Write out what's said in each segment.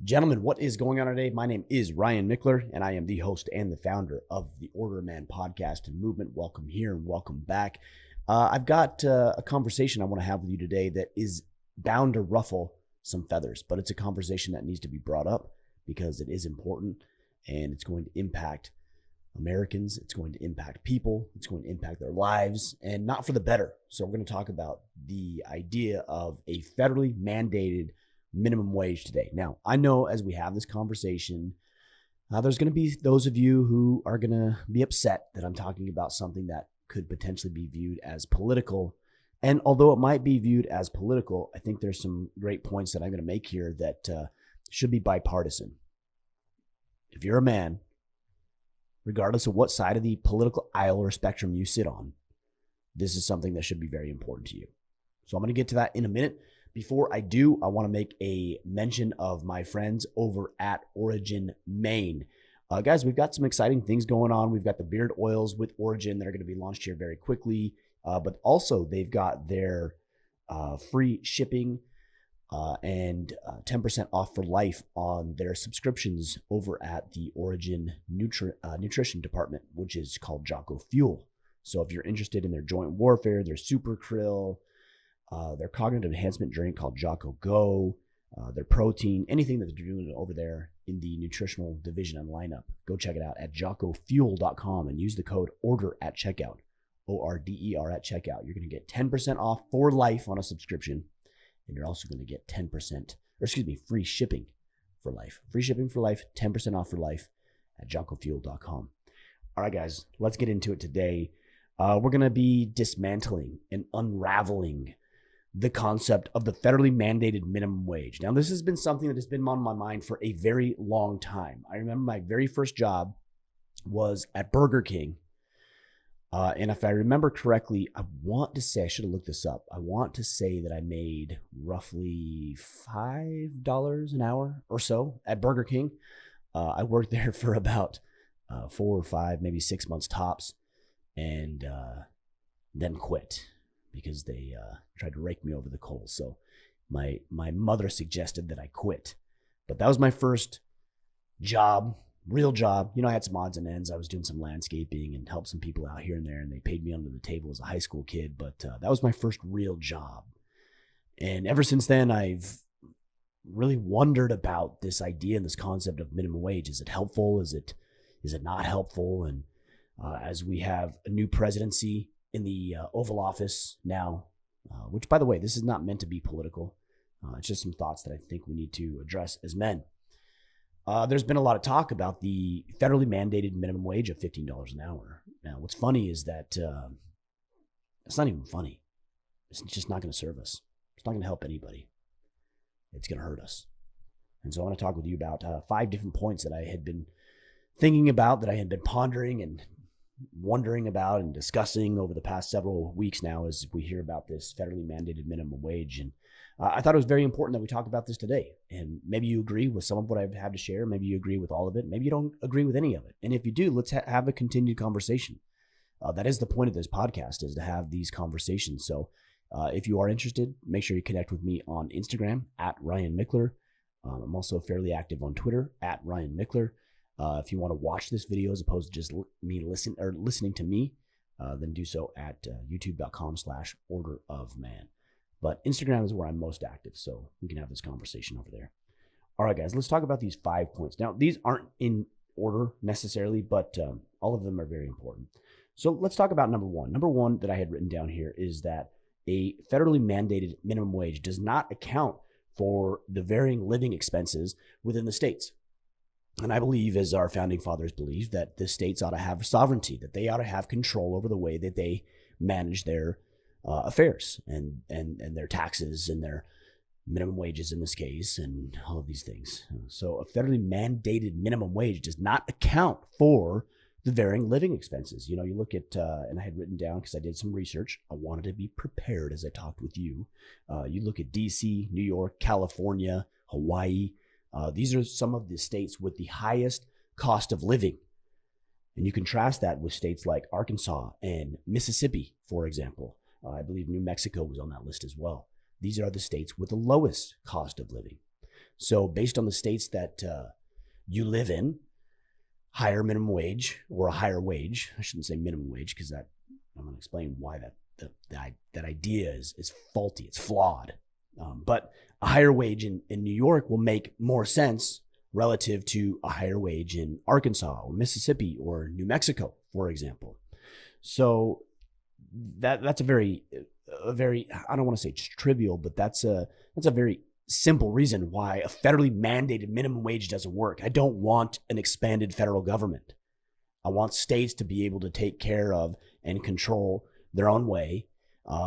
Gentlemen, what is going on today? My name is Ryan Mickler, and I am the host and the founder of the Order of Man podcast and movement. Welcome here and welcome back. I've got a conversation I want to have with you today that is bound to ruffle some feathers, but it's a conversation that needs to be brought up because it is important and it's going to impact Americans. It's going to impact people. It's going to impact their lives, and not for the better. So we're going to talk about the idea of a federally mandated minimum wage today. Now, I know as we have this conversation, there's going to be those of you who are going to be upset that I'm talking about something that could potentially be viewed as political. And although it might be viewed as political, I think there's some great points that I'm going to make here that should be bipartisan. If you're a man, regardless of what side of the political aisle or spectrum you sit on, this is something that should be very important to you. So I'm going to get to that in a minute. Before I do, I want to make a mention of my friends over at Origin Maine. Guys, we've got some exciting things going on. We've got the beard oils with Origin that are going to be launched here very quickly. But also they've got their free shipping and 10% off for life on their subscriptions over at the Origin Nutrition Department, which is called Jocko Fuel. So if you're interested in their joint warfare, their super krill, their cognitive enhancement drink called Jocko Go, their protein, anything that they're doing over there in the nutritional division and lineup, go check it out at jockofuel.com and use the code ORDER at checkout, ORDER at checkout. You're going to get 10% off for life on a subscription, and you're also going to get free shipping for life. Free shipping for life, 10% off for life at jockofuel.com. All right, guys, let's get into it today. We're going to be dismantling and unraveling the concept of the federally mandated minimum wage. Now, this has been something that has been on my mind for a very long time. I remember my very first job was at Burger King. And if I remember correctly, I should have looked this up. I want to say that I made roughly $5 an hour or so at Burger King. I worked there for about 4 or 5, maybe 6 months tops, and then quit because they tried to rake me over the coals. So my mother suggested that I quit. But that was my first job, real job. You know, I had some odds and ends. I was doing some landscaping and helped some people out here and there, and they paid me under the table as a high school kid. But that was my first real job. And ever since then, I've really wondered about this idea and this concept of minimum wage. Is it helpful? Is it not helpful? And as we have a new presidency in the Oval Office now, which, by the way, this is not meant to be political. It's just some thoughts that I think we need to address as men. There's been a lot of talk about the federally mandated minimum wage of $15 an hour. Now, what's funny is that it's not even funny. It's just not going to serve us. It's not going to help anybody. It's going to hurt us. And so I want to talk with you about 5 different points that I had been thinking about, that I had been pondering and wondering about and discussing over the past several weeks now as we hear about this federally mandated minimum wage. And I thought it was very important that we talk about this today. And maybe you agree with some of what I've had to share. Maybe you agree with all of it. Maybe you don't agree with any of it. And if you do, let's have a continued conversation. That is the point of this podcast, is to have these conversations. So if you are interested, make sure you connect with me on Instagram at Ryan Mickler. I'm also fairly active on Twitter at Ryan Mickler. If you want to watch this video as opposed to just listening to me, then do so at youtube.com/orderofman. But Instagram is where I'm most active, so we can have this conversation over there. All right, guys, let's talk about these 5 points. Now, these aren't in order necessarily, but all of them are very important. So let's talk about number one. Number one that I had written down here is that a federally mandated minimum wage does not account for the varying living expenses within the states. And I believe, as our founding fathers believed, that the states ought to have sovereignty, that they ought to have control over the way that they manage their affairs and their taxes and their minimum wages in this case and all of these things. So a federally mandated minimum wage does not account for the varying living expenses. You know, you look at, and I had written down because I did some research. I wanted to be prepared as I talked with you. You look at DC, New York, California, Hawaii. These are some of the states with the highest cost of living. And you contrast that with states like Arkansas and Mississippi, for example. I believe New Mexico was on that list as well. These are the states with the lowest cost of living. So based on the states that you live in, higher minimum wage or a higher wage. I shouldn't say minimum wage because that I'm going to explain why that idea is faulty. It's flawed. But a higher wage in New York will make more sense relative to a higher wage in Arkansas or Mississippi or New Mexico, for example. So that's a very I don't want to say trivial, but that's a very simple reason why a federally mandated minimum wage doesn't work. I don't want an expanded federal government. I want states to be able to take care of and control their own way,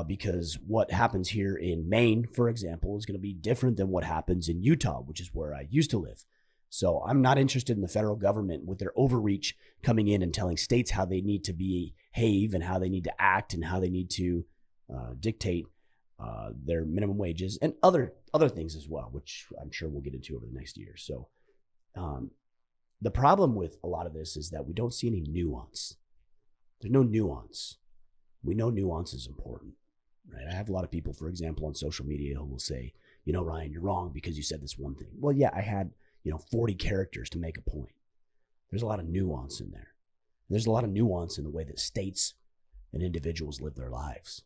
because what happens here in Maine, for example, is going to be different than what happens in Utah, which is where I used to live. So I'm not interested in the federal government with their overreach coming in and telling states how they need to behave and how they need to act and how they need to dictate their minimum wages and other things as well, which I'm sure we'll get into over the next year. So the problem with a lot of this is that we don't see any nuance. There's no nuance. We know nuance is important, right? I have a lot of people, for example, on social media who will say, Ryan, you're wrong because you said this one thing. Well, yeah, I had 40 characters to make a point. There's a lot of nuance in there. There's a lot of nuance in the way that states and individuals live their lives.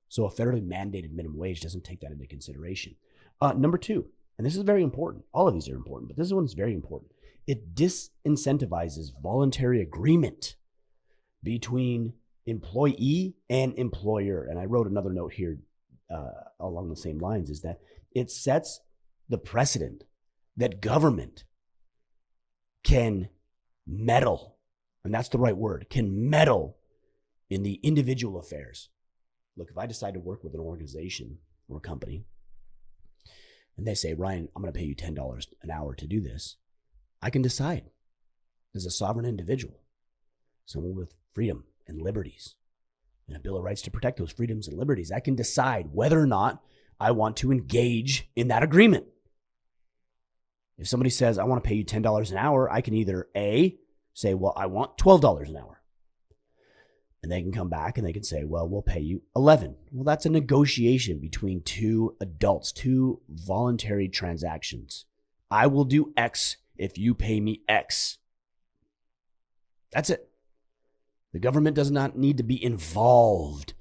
So a federally mandated minimum wage doesn't take that into consideration. Number two, and this is very important. All of these are important, but this one is very important. It disincentivizes voluntary agreement between employee and employer. And I wrote another note here along the same lines, is that it sets the precedent that government can meddle, and that's the right word, can meddle in the individual affairs. Look, if I decide to work with an organization or a company and they say, Ryan, I'm going to pay you $10 an hour to do this, I can decide as a sovereign individual, someone with freedom and liberties and a Bill of Rights to protect those freedoms and liberties, I can decide whether or not I want to engage in that agreement. If somebody says, I want to pay you $10 an hour, I can either A, say, well, I want $12 an hour. And they can come back and they can say, well, we'll pay you $11. Well, that's a negotiation between two adults, two voluntary transactions. I will do X if you pay me X. That's it. The government does not need to be involved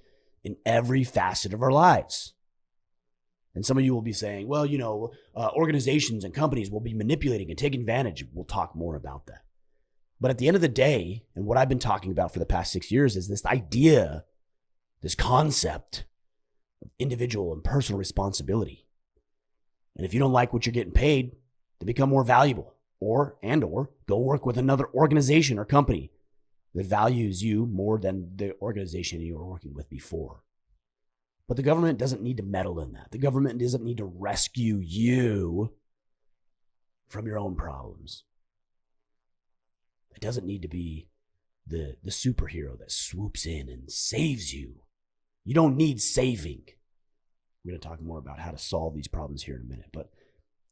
in every facet of our lives. And some of you will be saying, well, organizations and companies will be manipulating and taking advantage. We'll talk more about that. But at the end of the day, and what I've been talking about for the past 6 years is this idea, this concept of individual and personal responsibility. And if you don't like what you're getting paid, then become more valuable or go work with another organization or company that values you more than the organization you were working with before. But the government doesn't need to meddle in that. The government doesn't need to rescue you from your own problems. It doesn't need to be the superhero that swoops in and saves you. You don't need saving. We're going to talk more about how to solve these problems here in a minute. But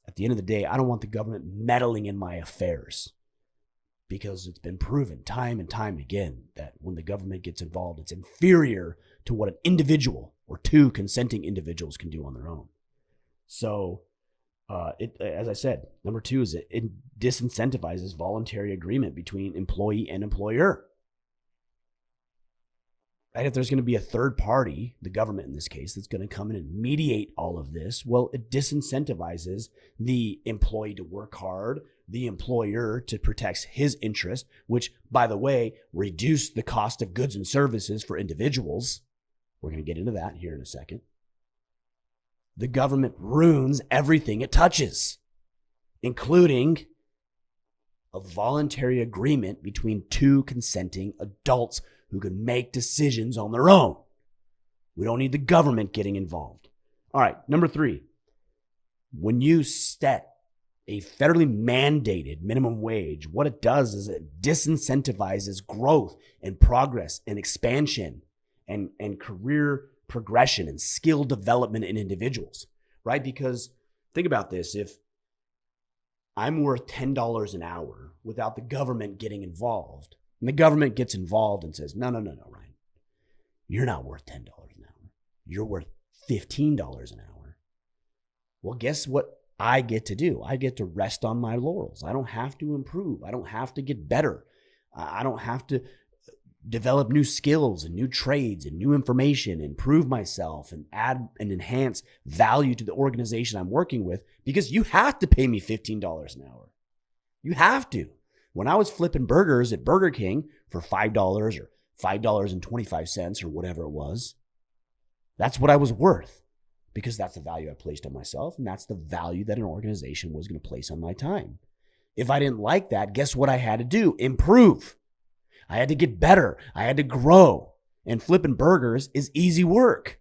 at the end of the day, I don't want the government meddling in my affairs, because it's been proven time and time again that when the government gets involved, it's inferior to what an individual or two consenting individuals can do on their own. So as I said, number two is it disincentivizes voluntary agreement between employee and employer. Right? If there's going to be a third party, the government in this case, that's going to come in and mediate all of this, well, it disincentivizes the employee to work hard, the employer to protect his interest, which, by the way, reduce the cost of goods and services for individuals. We're going to get into that here in a second. The government ruins everything it touches, including a voluntary agreement between two consenting adults who can make decisions on their own. We don't need the government getting involved. All right, number three, when you set a federally mandated minimum wage, what it does is it disincentivizes growth and progress and expansion and career progression and skill development in individuals, right? Because think about this. If I'm worth $10 an hour without the government getting involved, and the government gets involved and says, no, Ryan, you're not worth $10 an hour. You're worth $15 an hour. Well, guess what I get to do. I get to rest on my laurels. I don't have to improve. I don't have to get better. I don't have to develop new skills and new trades and new information, improve myself and add and enhance value to the organization I'm working with, because you have to pay me $15 an hour. You have to. When I was flipping burgers at Burger King for $5 or $5.25 or whatever it was, that's what I was worth, because that's the value I placed on myself, and that's the value that an organization was going to place on my time. If I didn't like that, guess what I had to do? Improve. I had to get better. I had to grow. And flipping burgers is easy work.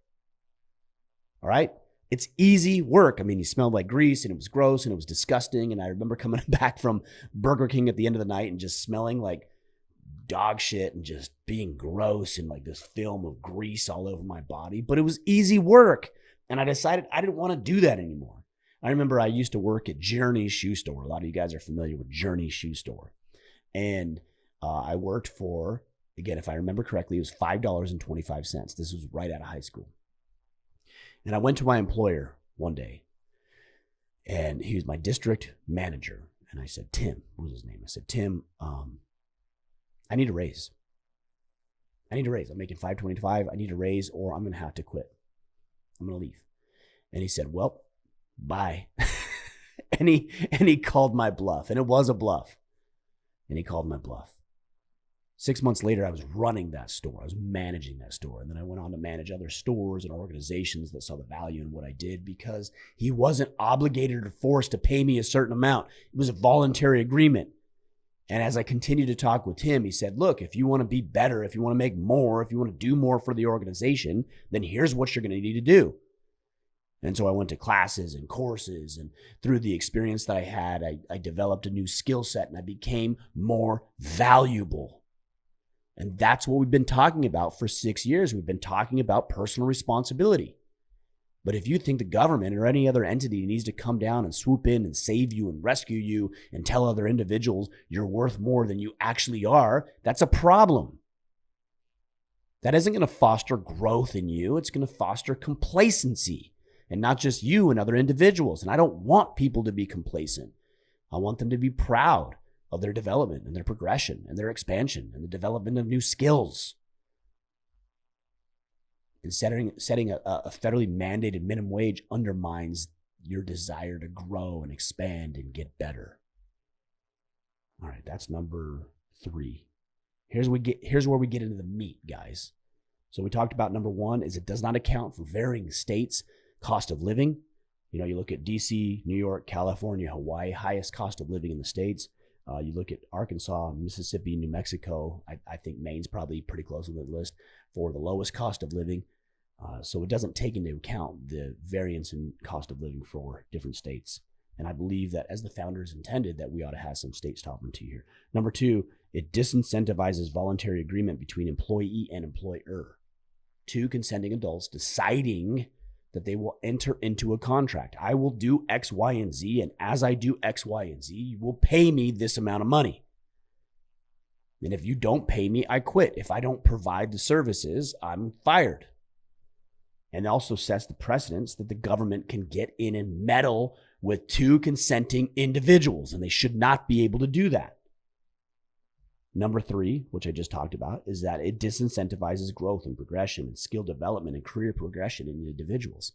All right? It's easy work. I mean, you smelled like grease, and it was gross, and it was disgusting. And I remember coming back from Burger King at the end of the night and just smelling like dog shit and just being gross and like this film of grease all over my body. But it was easy work. And I decided I didn't want to do that anymore. I remember I used to work at Journey's shoe store. A lot of you guys are familiar with Journey's shoe store. And I worked for, again, if I remember correctly, it was $5.25. This was right out of high school. And I went to my employer one day, and he was my district manager. And I said, Tim, what was his name? I said, Tim, I need a raise. I need a raise. I'm making $5.25. I need a raise, or I'm going to have to quit. I'm going to leave. And he said, well, bye. and he called my bluff, and it was a bluff. And he called my bluff. 6 months later, I was running that store. I was managing that store. And then I went on to manage other stores and organizations that saw the value in what I did, because he wasn't obligated or forced to pay me a certain amount. It was a voluntary agreement. And as I continued to talk with him, he said, look, if you want to be better, if you want to make more, if you want to do more for the organization, then here's what you're going to need to do. And so I went to classes and courses, and through the experience that I had, I developed a new skill set, and I became more valuable. And that's what we've been talking about for 6 years. We've been talking about personal responsibility. But if you think the government or any other entity needs to come down and swoop in and save you and rescue you and tell other individuals you're worth more than you actually are, that's a problem. That isn't going to foster growth in you. It's going to foster complacency, and not just you and other individuals. And I don't want people to be complacent. I want them to be proud of their development and their progression and their expansion and the development of new skills. And setting a federally mandated minimum wage undermines your desire to grow and expand and get better. All right, that's number 3. Here's where we get into the meat, guys. So we talked about number 1 is it does not account for varying states' cost of living. You know, you look at DC, New York, California, Hawaii, highest cost of living in the states. You look at Arkansas, Mississippi, New Mexico. I think Maine's probably pretty close on the list for the lowest cost of living. So it doesn't take into account the variance in cost of living for different states. And I believe that as the founders intended, that we ought to have some state sovereignty here. Number 2, it disincentivizes voluntary agreement between employee and employer. 2 consenting adults deciding that they will enter into a contract. I will do X, Y, and Z, and as I do X, Y, and Z, you will pay me this amount of money. And if you don't pay me, I quit. If I don't provide the services, I'm fired. And also sets the precedence that the government can get in and meddle with 2 consenting individuals, and they should not be able to do that. Number 3, which I just talked about, is that it disincentivizes growth and progression and skill development and career progression in individuals.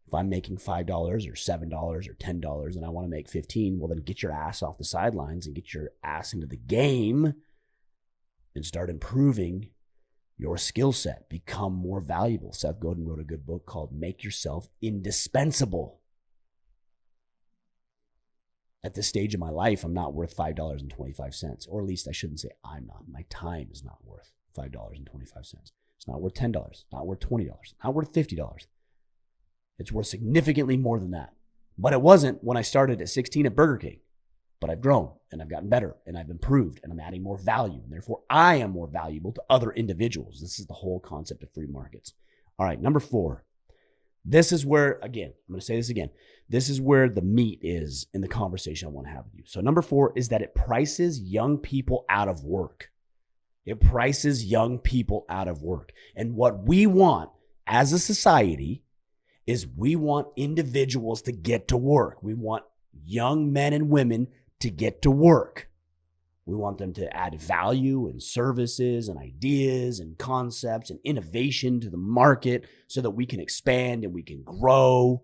If I'm making $5 or $7 or $10 and I want to make $15, well, then get your ass off the sidelines and get your ass into the game and start improving your skill set. Become more valuable. Seth Godin wrote a good book called Make Yourself Indispensable. At this stage of my life, I'm not worth $5.25, or at least I shouldn't say I'm not. My time is not worth $5.25. It's not worth $10. It's not worth $20. It's not worth $50. It's worth significantly more than that. But it wasn't when I started at 16 at Burger King. But I've grown, and I've gotten better, and I've improved, and I'm adding more value, and therefore I am more valuable to other individuals. This is the whole concept of free markets. All right, number 4. This is where, again, I'm going to say this again. This is where the meat is in the conversation I want to have with you. So number 4 is that it prices young people out of work. It prices young people out of work. And what we want as a society is we want individuals to get to work. We want young men and women to get to work. We want them to add value and services and ideas and concepts and innovation to the market so that we can expand and we can grow.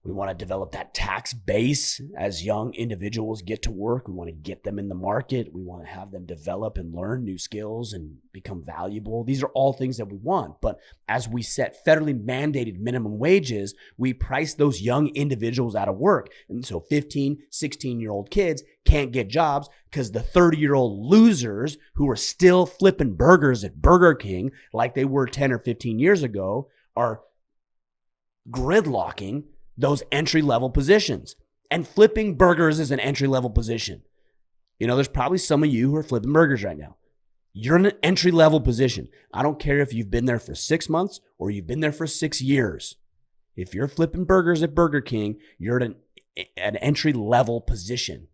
We want to develop that tax base as young individuals get to work. We want to get them in the market. We want to have them develop and learn new skills and become valuable. These are all things that we want. But as we set federally mandated minimum wages, we price those young individuals out of work. And so 15, 16-year-old kids can't get jobs because the 30-year-old losers who are still flipping burgers at Burger King like they were 10 or 15 years ago are gridlocking those entry-level positions. And flipping burgers is an entry-level position. You know, there's probably some of you who are flipping burgers right now. You're in an entry-level position. I don't care if you've been there for 6 months or you've been there for 6 years. If you're flipping burgers at Burger King, you're at an entry-level position.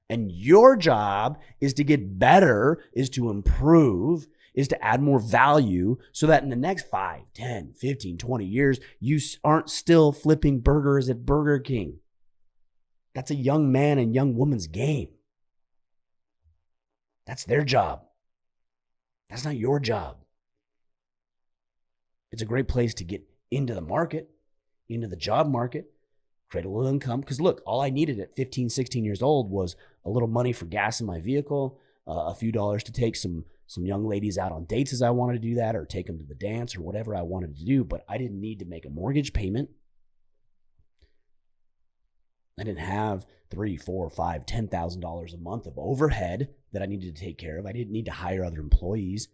And your job is to get better, is to improve, is to add more value so that in the next 5, 10, 15, 20 years, you aren't still flipping burgers at Burger King. That's a young man and young woman's game. That's their job. That's not your job. It's a great place to get into the market, into the job market, create a little income. Because look, all I needed at 15, 16 years old was a little money for gas in my vehicle, a few dollars to take some young ladies out on dates as I wanted to do that, or take them to the dance or whatever I wanted to do. But I didn't need to make a mortgage payment. I didn't have $3,000, $4,000, $5,000, $10,000 a month of overhead that I needed to take care of. I didn't need to hire other employees.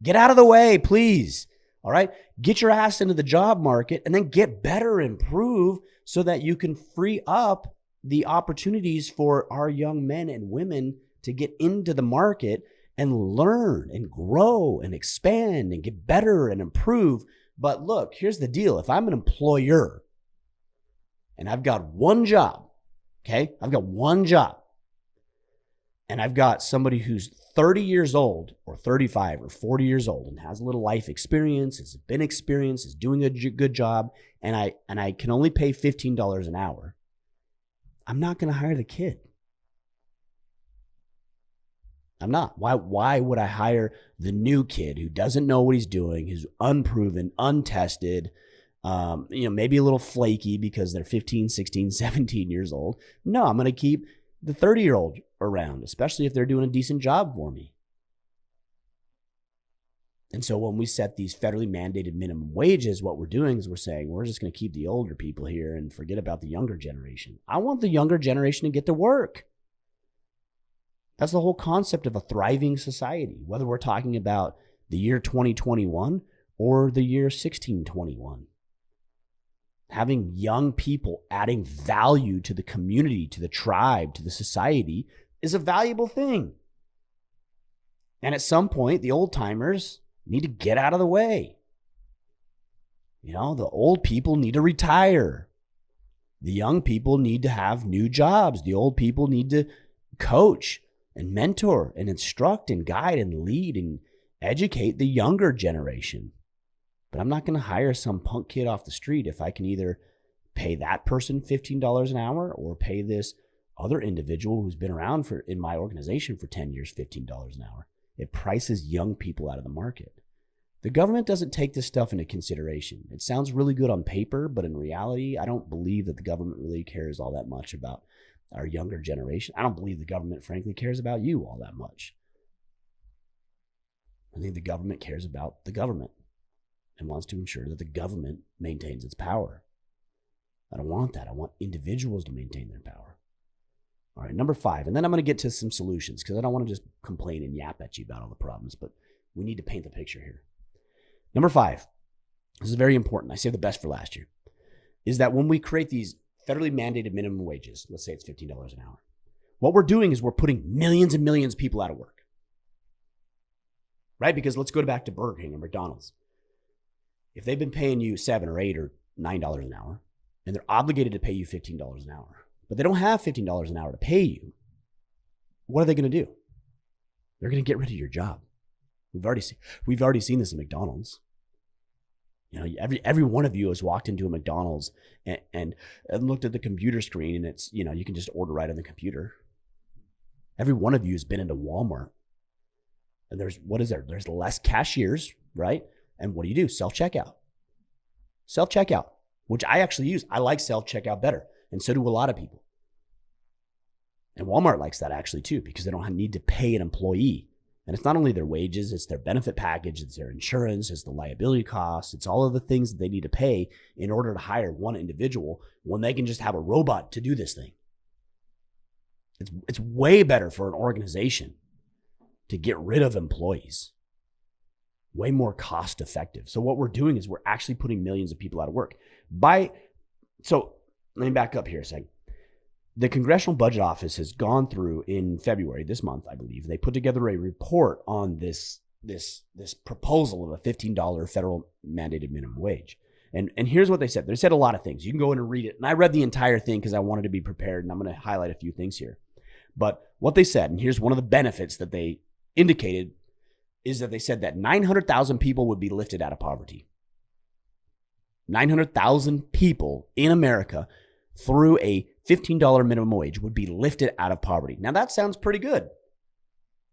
Get out of the way, please. All right. Get your ass into the job market and then get better, improve so that you can free up the opportunities for our young men and women to get into the market and learn and grow and expand and get better and improve. But look, here's the deal. If I'm an employer and I've got one job, okay? I've got one job and I've got somebody who's 30 years old or 35 or 40 years old and has a little life experience, has been experienced, is doing a good job, and I can only pay $15 an hour, I'm not going to hire the kid. I'm not. Why would I hire the new kid who doesn't know what he's doing, who's unproven, untested, maybe a little flaky because they're 15, 16, 17 years old? No, I'm going to keep the 30-year-old around, especially if they're doing a decent job for me. And so when we set these federally mandated minimum wages, what we're doing is we're saying we're just going to keep the older people here and forget about the younger generation. I want the younger generation to get to work. That's the whole concept of a thriving society, whether we're talking about the year 2021 or the year 1621. Having young people adding value to the community, to the tribe, to the society is a valuable thing. And at some point, the old timers need to get out of the way. You know, the old people need to retire. The young people need to have new jobs. The old people need to coach and mentor and instruct and guide and lead and educate the younger generation. But I'm not going to hire some punk kid off the street if I can either pay that person $15 an hour or pay this other individual who's been around in my organization for 10 years, $15 an hour. It prices young people out of the market. The government doesn't take this stuff into consideration. It sounds really good on paper, but in reality, I don't believe that the government really cares all that much about our younger generation. I don't believe the government, frankly, cares about you all that much. I think the government cares about the government and wants to ensure that the government maintains its power. I don't want that. I want individuals to maintain their power. All right, number 5. And then I'm going to get to some solutions because I don't want to just complain and yap at you about all the problems, but we need to paint the picture here. Number 5, this is very important. I saved the best for last year, is that when we create these federally mandated minimum wages, let's say it's $15 an hour, what we're doing is we're putting millions and millions of people out of work, right? Because let's go back to Burger King and McDonald's. If they've been paying you $7 or $8 or $9 an hour, and they're obligated to pay you $15 an hour, but they don't have $15 an hour to pay you, what are they going to do? They're going to get rid of your job. We've already seen this in McDonald's. Every one of you has walked into a McDonald's and looked at the computer screen, and it's, you can just order right on the computer. Every one of you has been into Walmart, and there's less cashiers, right? And what do? Self-checkout, which I actually use. I like self-checkout better, and so do a lot of people. And Walmart likes that actually too, because they don't need to pay an employee. And it's not only their wages, it's their benefit package, it's their insurance, it's the liability costs, it's all of the things that they need to pay in order to hire one individual when they can just have a robot to do this thing. It's way better for an organization to get rid of employees. Way more cost effective. So what we're doing is we're actually putting millions of people out of work. So let me back up here a second. The Congressional Budget Office has gone through in February, this month, I believe. They put together a report on this proposal of a $15 federal mandated minimum wage. And here's what they said. They said a lot of things. You can go in and read it. And I read the entire thing because I wanted to be prepared, and I'm going to highlight a few things here. But what they said, and here's one of the benefits that they indicated, is that they said that 900,000 people would be lifted out of poverty. 900,000 people in America through a $15 minimum wage would be lifted out of poverty. Now that sounds pretty good.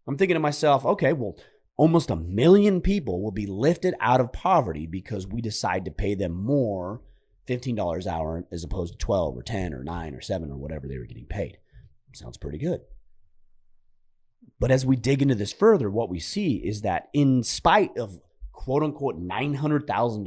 I'm thinking to myself, okay, well, almost 1 million people will be lifted out of poverty because we decide to pay them more, $15 an hour, as opposed to 12 or 10 or 9 or 7 or whatever they were getting paid. Sounds pretty good. But as we dig into this further, what we see is that in spite of quote unquote 900,000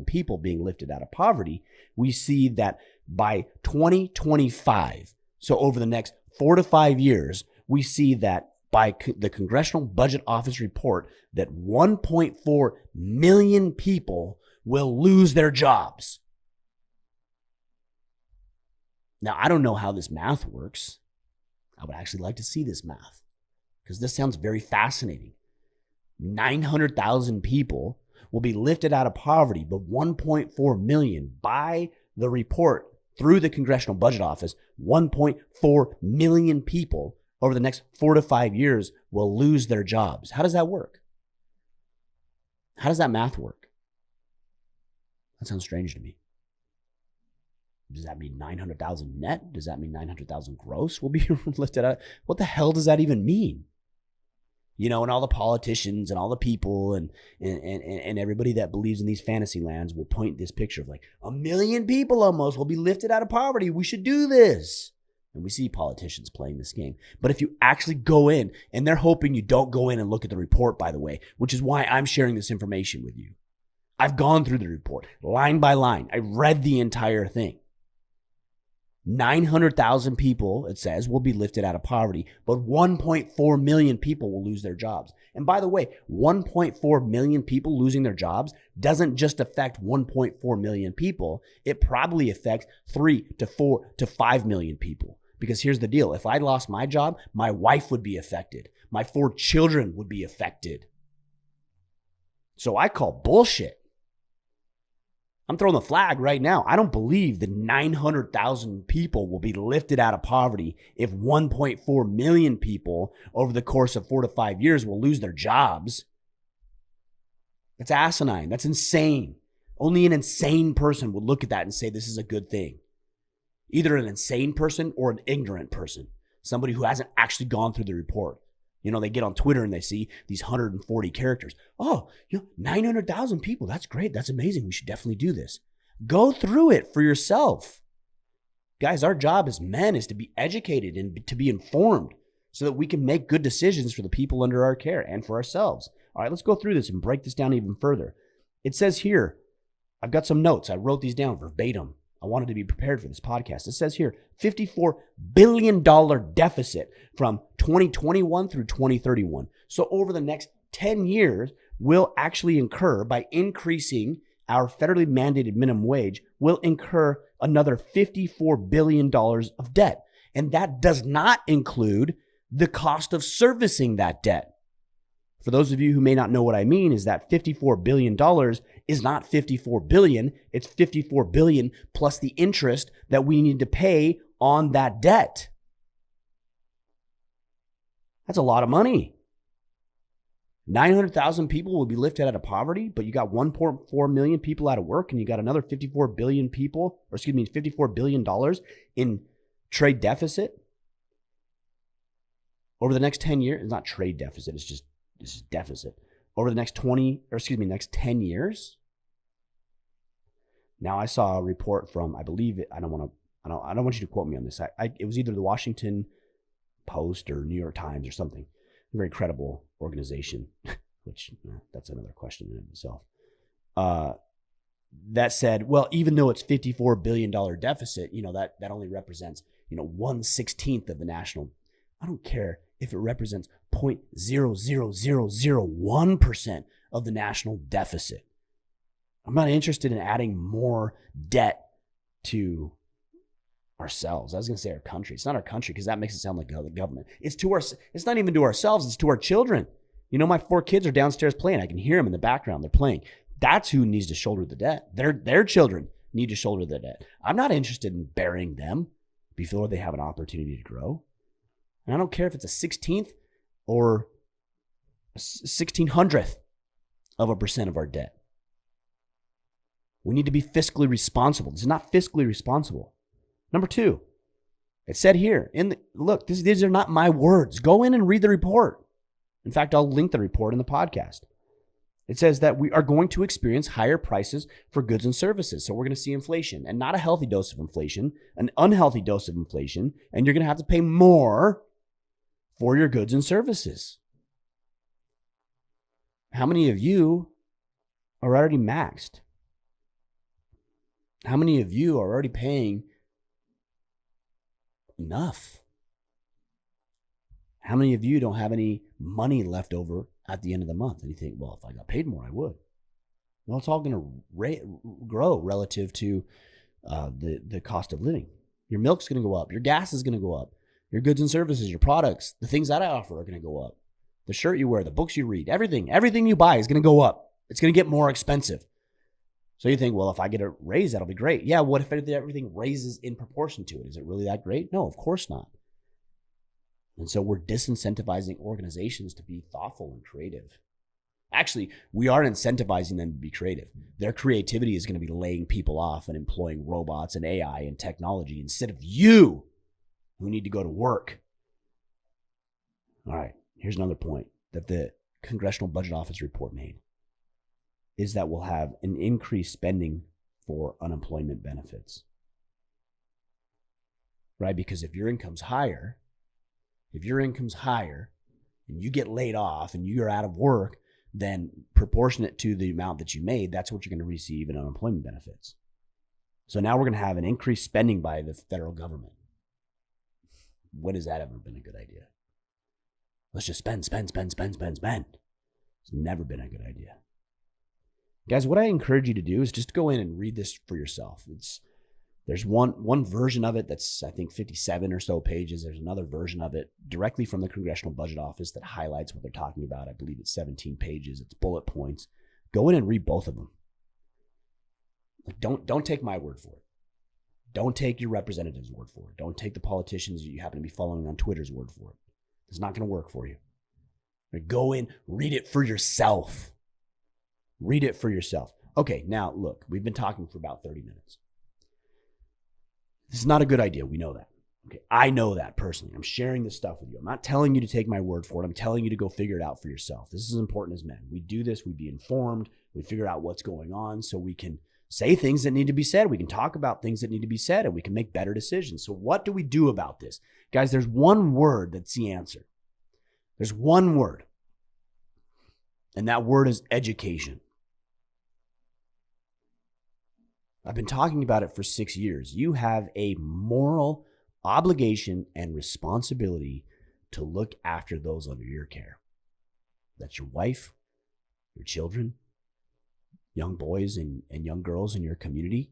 people being lifted out of poverty, we see that by 2025, so over the next 4 to 5 years, we see that by the Congressional Budget Office report that 1.4 million people will lose their jobs. Now, I don't know how this math works. I would actually like to see this math because this sounds very fascinating. 900,000 people will be lifted out of poverty, but 1.4 million by the report through the Congressional Budget Office, 1.4 million people over the next 4 to 5 years will lose their jobs. How does that work? How does that math work? That sounds strange to me. Does that mean 900,000 net? Does that mean 900,000 gross will be lifted out? What the hell does that even mean? And all the politicians and all the people and everybody that believes in these fantasy lands will point this picture of like 1 million people almost will be lifted out of poverty. We should do this. And we see politicians playing this game. But if you actually go in, and they're hoping you don't go in and look at the report, by the way, which is why I'm sharing this information with you. I've gone through the report line by line. I read the entire thing. 900,000 people, it says, will be lifted out of poverty, but 1.4 million people will lose their jobs. And by the way, 1.4 million people losing their jobs doesn't just affect 1.4 million people. It probably affects 3 to 4 to 5 million people. Because here's the deal. If I lost my job, my wife would be affected. My 4 children would be affected. So I call bullshit. I'm throwing the flag right now. I don't believe that 900,000 people will be lifted out of poverty if 1.4 million people over the course of 4 to 5 years will lose their jobs. That's asinine. That's insane. Only an insane person would look at that and say this is a good thing. Either an insane person or an ignorant person. Somebody who hasn't actually gone through the report. They get on Twitter and they see these 140 characters. Oh, 900,000 people. That's great. That's amazing. We should definitely do this. Go through it for yourself. Guys, our job as men is to be educated and to be informed so that we can make good decisions for the people under our care and for ourselves. All right, let's go through this and break this down even further. It says here, I've got some notes. I wrote these down verbatim. I wanted to be prepared for this podcast. It says here, $54 billion deficit from 2021 through 2031. So over the next 10 years, we'll actually incur, by increasing our federally mandated minimum wage, we'll incur another $54 billion of debt. And that does not include the cost of servicing that debt. For those of you who may not know what I mean, is that $54 billion is not $54 billion. It's $54 billion plus the interest that we need to pay on that debt. That's a lot of money. 900,000 people will be lifted out of poverty, but you got 1.4 million people out of work, and you got another 54 billion $54 billion in trade deficit over the next 10 years. It's not trade deficit, it's just deficit. Over the next 10 years. Now I saw a report from, I believe it, I don't want you to quote me on this. It was either the Washington Post or New York Times or something. A very credible organization, which that's another question in itself. That said, well, even though it's $54 billion deficit, that only represents, 1/16 of the national. I don't care if it represents 0.00001% of the national deficit. I'm not interested in adding more debt to ourselves. I was going to say our country. It's not our country because that makes it sound like the government. It's not even to ourselves. It's to our children. My 4 kids are downstairs playing. I can hear them in the background. They're playing. That's who needs to shoulder the debt. Their children need to shoulder the debt. I'm not interested in burying them before they have an opportunity to grow. And I don't care if it's a 16th or a 1600th of a percent of our debt. We need to be fiscally responsible. This is not fiscally responsible. Number 2, it said here, look, these are not my words. Go in and read the report. In fact, I'll link the report in the podcast. It says that we are going to experience higher prices for goods and services. So we're going to see inflation, and not a healthy dose of inflation, an unhealthy dose of inflation, and you're going to have to pay more for your goods and services. How many of you are already maxed? How many of you are already paying enough? How many of you don't have any money left over at the end of the month? And you think, well, if I got paid more, I would. Well, it's all going to grow relative to the cost of living. Your milk's going to go up. Your gas is going to go up. Your goods and services, your products, the things that I offer are going to go up. The shirt you wear, the books you read, everything you buy is going to go up. It's going to get more expensive. So you think, well, if I get a raise, that'll be great. Yeah, what if everything raises in proportion to it? Is it really that great? No, of course not. And so we're disincentivizing organizations to be thoughtful and creative. Actually, we are incentivizing them to be creative. Their creativity is going to be laying people off and employing robots and AI and technology instead of you who need to go to work. All right, here's another point that the Congressional Budget Office report made. Is that we'll have an increased spending for unemployment benefits. Right? Because if your income's higher and you get laid off and you're out of work, then proportionate to the amount that you made, that's what you're going to receive in unemployment benefits. So now we're going to have an increased spending by the federal government. When has that ever been a good idea? Let's just spend. It's never been a good idea. Guys, what I encourage you to do is just go in and read this for yourself. There's one version of it that's, I think, 57 or so pages. There's another version of it directly from the Congressional Budget Office that highlights what they're talking about. I believe it's 17 pages. It's bullet points. Go in and read both of them. Don't take my word for it. Don't take your representative's word for it. Don't take the politicians that you happen to be following on Twitter's word for it. It's not going to work for you. Go in, read it for yourself. Read it for yourself. Okay, now look, we've been talking for about 30 minutes. This is not a good idea. We know that. Okay, I know that personally. I'm sharing this stuff with you. I'm not telling you to take my word for it. I'm telling you to go figure it out for yourself. This is important as men. We do this. We be informed. We figure out what's going on so we can say things that need to be said. We can talk about things that need to be said, and we can make better decisions. So what do we do about this? Guys, there's one word that's the answer. There's one word, and that word is education. I've been talking about it for 6 years. You have a moral obligation and responsibility to look after those under your care. That's your wife, your children, young boys and young girls in your community.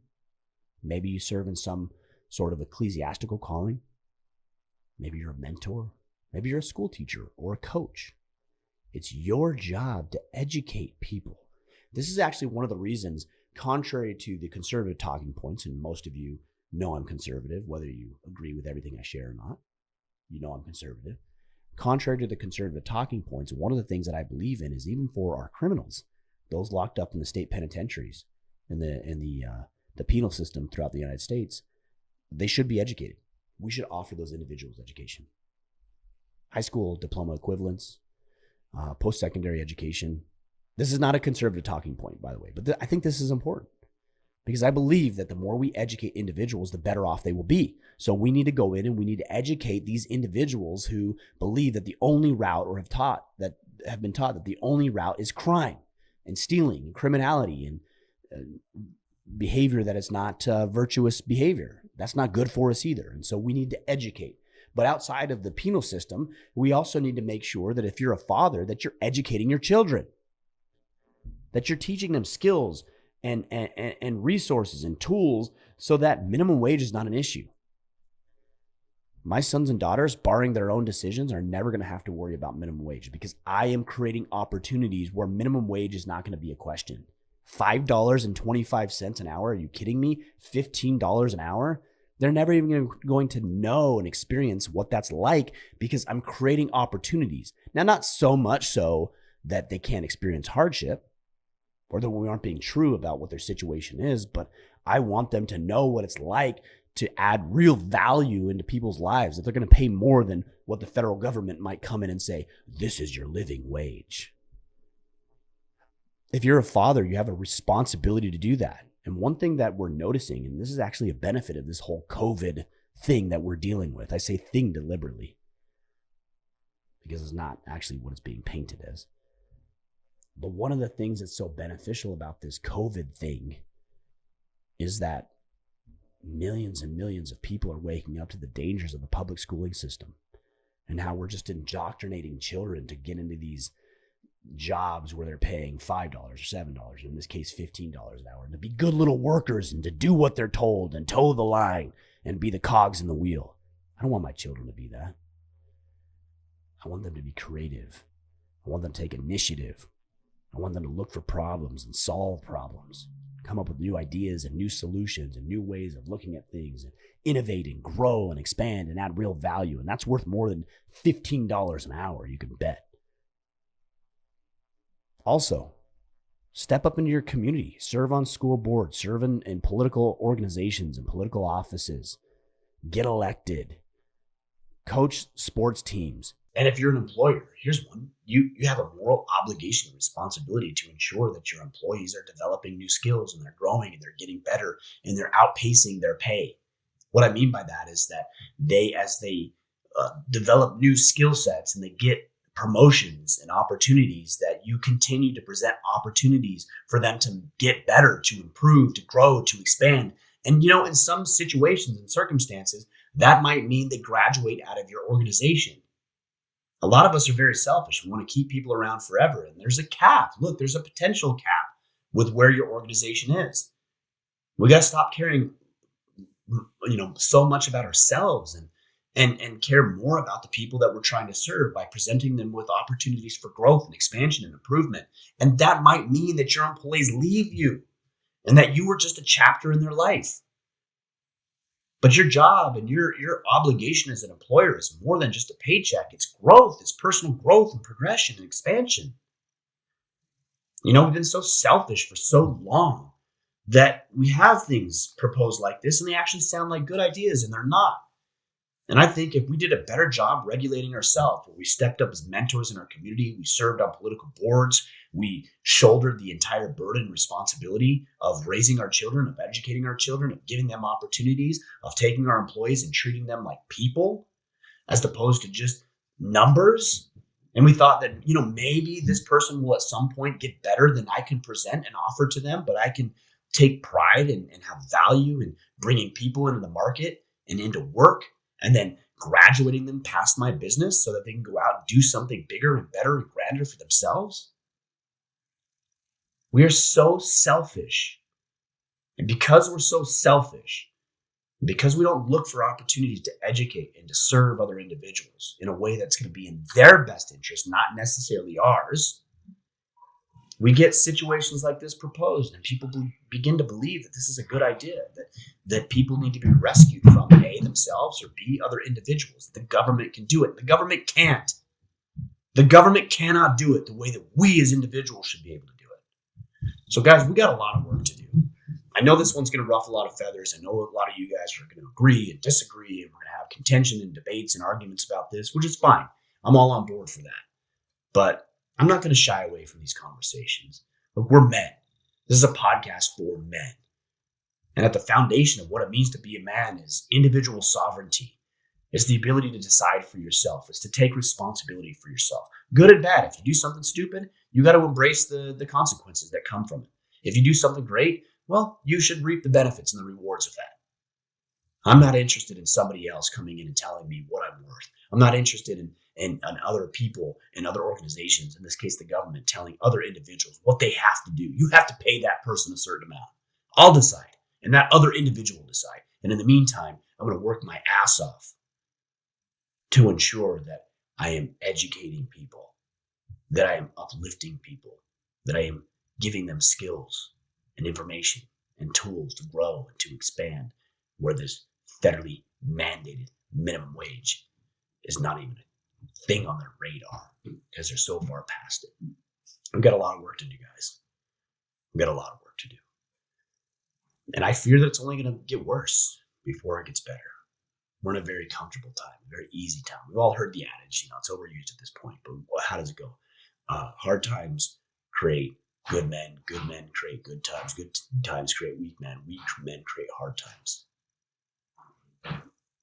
Maybe you serve in some sort of ecclesiastical calling. Maybe you're a mentor. Maybe you're a school teacher or a coach. It's your job to educate people. This is actually one of the reasons, contrary to the conservative talking points, and most of you know I'm conservative, whether you agree with everything I share or not, you know I'm conservative. contrary to the conservative talking points, one of the things that I believe in is even for our criminals, those locked up in the state penitentiaries and the penal system throughout the United States, they should be educated. We should offer those individuals education. High school diploma equivalents, post-secondary education. This is not a conservative talking point, by the way, but I think this is important because I believe that the more we educate individuals, the better off they will be. So we need to go in and we need to educate these individuals who believe that the only route or have been taught that the only route is crime and stealing and criminality and behavior that is not virtuous behavior. That's not good for us either. And so we need to educate. But outside of the penal system, we also need to make sure that if you're a father, that you're educating your children, that you're teaching them skills and resources and tools so that minimum wage is not an issue. My sons and daughters, barring their own decisions, are never going to have to worry about minimum wage because I am creating opportunities where minimum wage is not going to be a question. $5.25 an hour? Are you kidding me? $15 an hour? They're never even going to know and experience what that's like because I'm creating opportunities. Now, not so much so that they can't experience hardship or that we aren't being true about what their situation is, but I want them to know what it's like to add real value into people's lives, that they're going to pay more than what the federal government might come in and say, this is your living wage. If you're a father, you have a responsibility to do that. And one thing that we're noticing, and this is actually a benefit of this whole COVID thing that we're dealing with, I say thing deliberately because it's not actually what it's being painted as. But one of the things that's so beneficial about this COVID thing is that millions and millions of people are waking up to the dangers of the public schooling system and how we're just indoctrinating children to get into these jobs where they're paying $5 or $7, in this case $15 an hour, and to be good little workers and to do what they're told and toe the line and be the cogs in the wheel. I don't want my children to be that. I want them to be creative. I want them to take initiative. I want them to look for problems and solve problems, come up with new ideas and new solutions and new ways of looking at things and innovate and grow and expand and add real value. And that's worth more than $15 an hour, you can bet. Also, step up into your community, serve on school boards, serve in political organizations and political offices, get elected, coach sports teams. And if you're an employer, here's one, you have a moral obligation and responsibility to ensure that your employees are developing new skills and they're growing and they're getting better and they're outpacing their pay. What I mean by that is that as they develop new skill sets and they get promotions and opportunities, that you continue to present opportunities for them to get better, to improve, to grow, to expand. And, in some situations and circumstances, that might mean they graduate out of your organization. A lot of us are very selfish. We want to keep people around forever. And there's a cap. Look, there's a potential cap with where your organization is. We got to stop caring, so much about ourselves and care more about the people that we're trying to serve by presenting them with opportunities for growth and expansion and improvement. And that might mean that your employees leave you and that you were just a chapter in their life. But your job and your obligation as an employer is more than just a paycheck. It's growth. It's personal growth and progression and expansion. We've been so selfish for so long that we have things proposed like this and they actually sound like good ideas and they're not. And I think if we did a better job regulating ourselves, where we stepped up as mentors in our community, we served on political boards, we shouldered the entire burden and responsibility of raising our children, of educating our children, of giving them opportunities, of taking our employees and treating them like people, as opposed to just numbers. And we thought that, maybe this person will at some point get better than I can present and offer to them, but I can take pride and have value in bringing people into the market and into work, and then graduating them past my business so that they can go out and do something bigger and better and grander for themselves. We are so selfish. And because we're so selfish, because we don't look for opportunities to educate and to serve other individuals in a way that's going to be in their best interest, not necessarily ours, we get situations like this proposed, and people begin to believe that this is a good idea, that people need to be rescued from A, themselves, or B, other individuals. The government can do it. The government can't. The government cannot do it the way that we as individuals should be able to do it. So guys, we got a lot of work to do. I know this one's going to ruffle a lot of feathers. I know a lot of you guys are going to agree and disagree, and we're going to have contention and debates and arguments about this, which is fine. I'm all on board for that. But I'm not going to shy away from these conversations. Look, we're men. This is a podcast for men. And at the foundation of what it means to be a man is individual sovereignty. It's the ability to decide for yourself. It's to take responsibility for yourself. Good and bad. If you do something stupid, you got to embrace the consequences that come from it. If you do something great, well, you should reap the benefits and the rewards of that. I'm not interested in somebody else coming in and telling me what I'm worth. I'm not interested in other people and other organizations, in this case the government, telling other individuals what they have to do. You have to pay that person a certain amount. I'll decide, and that other individual will decide. And in the meantime, I'm going to work my ass off to ensure that I am educating people, that I am uplifting people, that I am giving them skills and information and tools to grow and to expand, where this federally mandated minimum wage is not even a thing on their radar because they're so far past it. We've got a lot of work to do, guys. We've got a lot of work to do. And I fear that it's only going to get worse before it gets better. We're in a very comfortable time, a very easy time. We've all heard the adage, it's overused at this point, but how does it go? Hard times create good men create good times create weak men create hard times.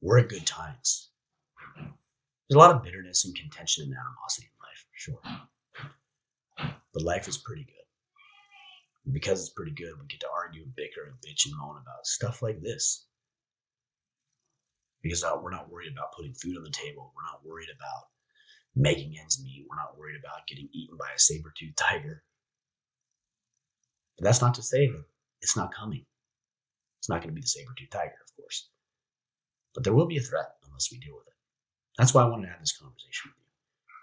We're at good times. There's a lot of bitterness and contention and animosity in life, for sure. But life is pretty good. And because it's pretty good, we get to argue and bicker and bitch and moan about stuff like this. Because we're not worried about putting food on the table. We're not worried about making ends meet. We're not worried about getting eaten by a saber-toothed tiger. But that's not to say that it's not coming. It's not going to be the saber-toothed tiger, of course. But there will be a threat unless we deal with it. That's why I wanted to have this conversation with you.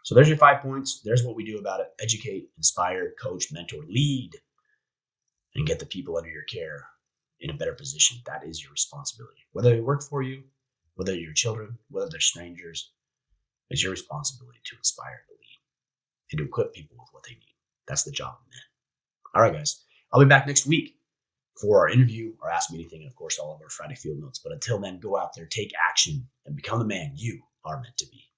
So there's your 5 points. There's what we do about it. Educate, inspire, coach, mentor, lead, and get the people under your care in a better position. That is your responsibility. Whether they work for you, whether you're children, whether they're strangers, it's your responsibility to inspire, to lead, and to equip people with what they need. That's the job of men. All right, guys. I'll be back next week for our interview, our Ask Me Anything, and of course, all of our Friday field notes. But until then, go out there, take action, and become the man you are meant to be.